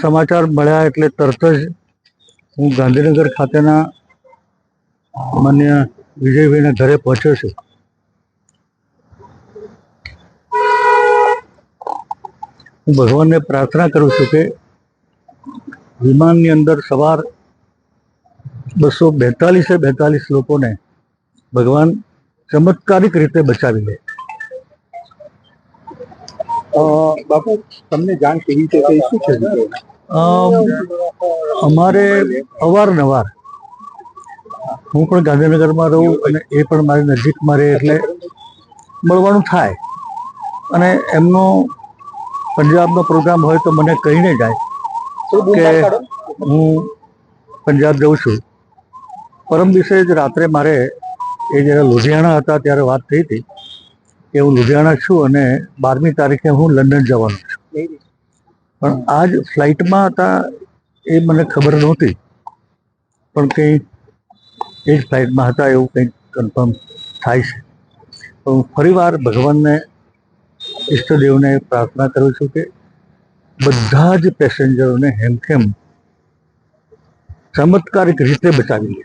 સમાચાર મળ્યા એટલે તરત જ હું ગાંધીનગર ખાતેના માન્ય વિજયભાઈના ઘરે પહોંચ્યો છું. હું ભગવાનને પ્રાર્થના કરું છું કે વિમાનની અંદર સવાર 242 લોકોને ભગવાન ચમત્કારિક રીતે બચાવી લે. બાપુ, તમને જાણ કેવી છે શું છે? અમારે અવારનવાર, હું પણ ગાંધીનગરમાં રહું અને એ પણ મારી નજીકમાં રહે એટલે મળવાનું થાય, અને એમનો પંજાબનો પ્રોગ્રામ હોય તો મને કહીને જાય કે હું પંજાબ જઉં છું. પરમ દિવસે જ રાત્રે મારે એ જ્યારે લુધિયાણા હતા ત્યારે વાત થઈ હતી કે હું લુધિયાણા છું અને 12મી તારીખે હું લંડન જવાનો છું. પણ આજ ફ્લાઇટમાં હતા એ મને ખબર નહોતી, પણ કંઈ એ જ ફ્લાઇટમાં હતા એવું કંઈક કન્ફર્મ થાય છે. તો હું ફરીવાર ભગવાનને, ઈષ્ટદેવને પ્રાર્થના કરું છું કે બધા જ પેસેન્જરોને હેમખેમ ચમત્કારિક રીતે બચાવી લે.